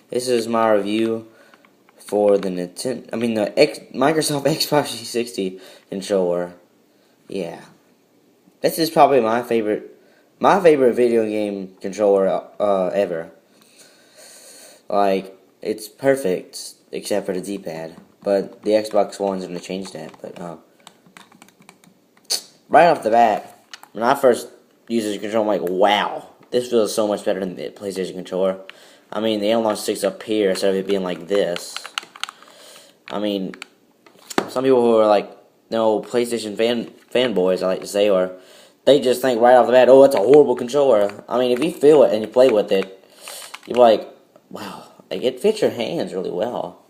This is my review for the Microsoft Xbox 360 controller. Yeah, this is probably my favorite video game controller ever. Like, it's perfect except for the D-pad, but the Xbox One's gonna change that. But right off the bat, when I first used the controller, I'm like, wow, this feels so much better than the PlayStation controller. I mean, the analog stick's up here instead of it being like this. I mean, some people who are like, no, PlayStation fanboys, I like to say, or they just think right off the bat, oh, it's a horrible controller. I mean, if you feel it and you play with it, you're like, wow, like, it fits your hands really well.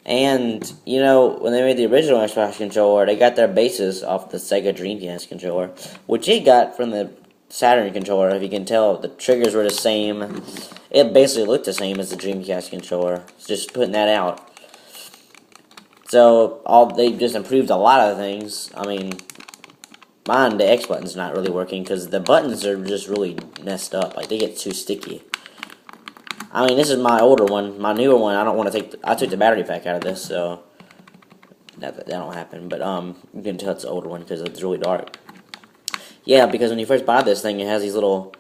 And, you know, when they made the original Xbox controller, they got their basis off the Sega Dreamcast controller, which it got from the Saturn controller. If you can tell, the triggers were the same. It basically looked the same as the Dreamcast controller. Just putting that out. So, they just improved a lot of things. I mean, the X button's not really working because the buttons are just really messed up. Like, they get too sticky. I mean, this is my older one. My newer one, I don't want to take. I took the battery pack out of this, so that don't happen. But you can tell it's an older one because it's really dark. Yeah, because when you first buy this thing, it has these little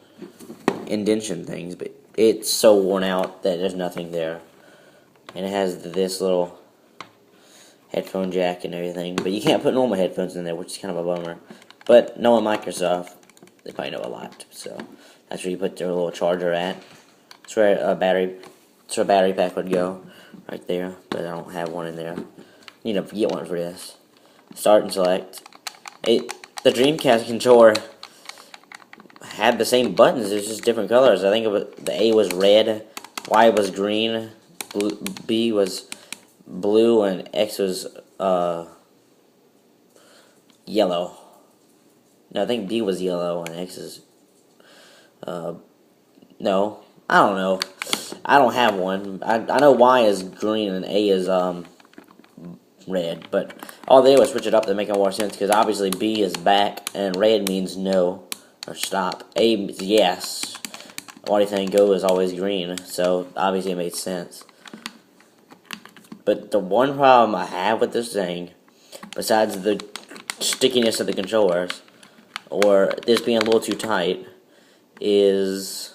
indentation things, but it's so worn out that there's nothing there. And it has this little headphone jack and everything, but you can't put normal headphones in there, which is kind of a bummer. But knowing Microsoft, they probably know a lot, so that's where you put their little charger at. That's where a battery pack would go, right there. But I don't have one in there. Need to get one for this. Start and select. The Dreamcast controller had the same buttons. It's just different colors. I think the A was red, Y was green, B was blue, and X was yellow. No, I think B was yellow and X is no. I don't know. I don't have one. I know Y is green and A is red, but all they did was switch it up to make it more sense, because obviously B is back and red means no or stop. A is yes. Anything go is always green, so obviously it made sense. But the one problem I have with this thing, besides the stickiness of the controllers or this being a little too tight, is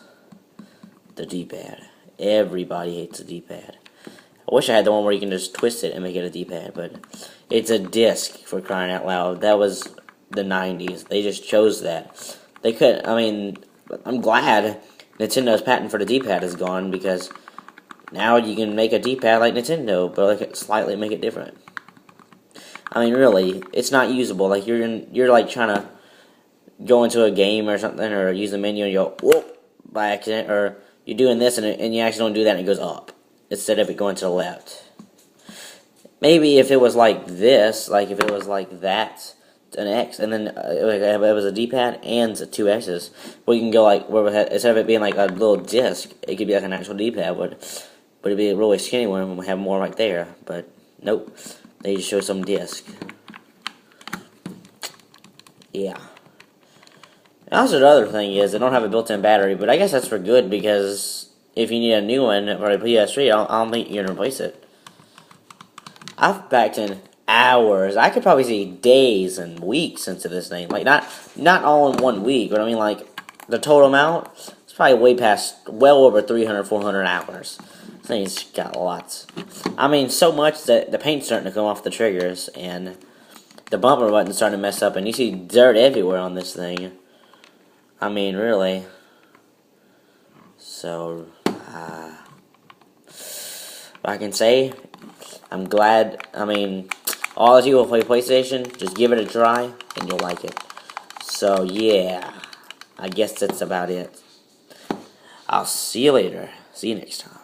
the D-pad. Everybody hates the D-pad. I wish I had the one where you can just twist it and make it a D-pad, but it's a disc, for crying out loud. That was the 90s. They just chose that. They could, I mean, I'm glad Nintendo's patent for the D-pad is gone, because now you can make a D-pad like Nintendo, but like slightly make it different. I mean, really, it's not usable. Like, you're like trying to go into a game or something, or use the menu and you go, whoop, by accident, or you're doing this and you actually don't do that and it goes up instead of it going to the left. Maybe if it was like this, like if it was like that, an X, and then it was a D-pad and two X's, well, you can go like, instead of it being like a little disc, it could be like an actual D-pad, but it'd be a really skinny one and we'll have more right there. But nope, they just show some disc. Yeah. Also, the other thing is, they don't have a built-in battery, but I guess that's for good, because if you need a new one for the PS3, I'll think you're going to replace it. I've packed in hours. I could probably say days and weeks into this thing. Like, not all in 1 week, but I mean, like, the total amount, it's probably way past, well over 300, 400 hours. This thing's got lots. I mean, so much that the paint's starting to come off the triggers, and the bumper button's starting to mess up, and you see dirt everywhere on this thing. I mean, really. So, I can say, I'm glad. I mean, all of you who play PlayStation, just give it a try, and you'll like it. So, yeah. I guess that's about it. I'll see you later. See you next time.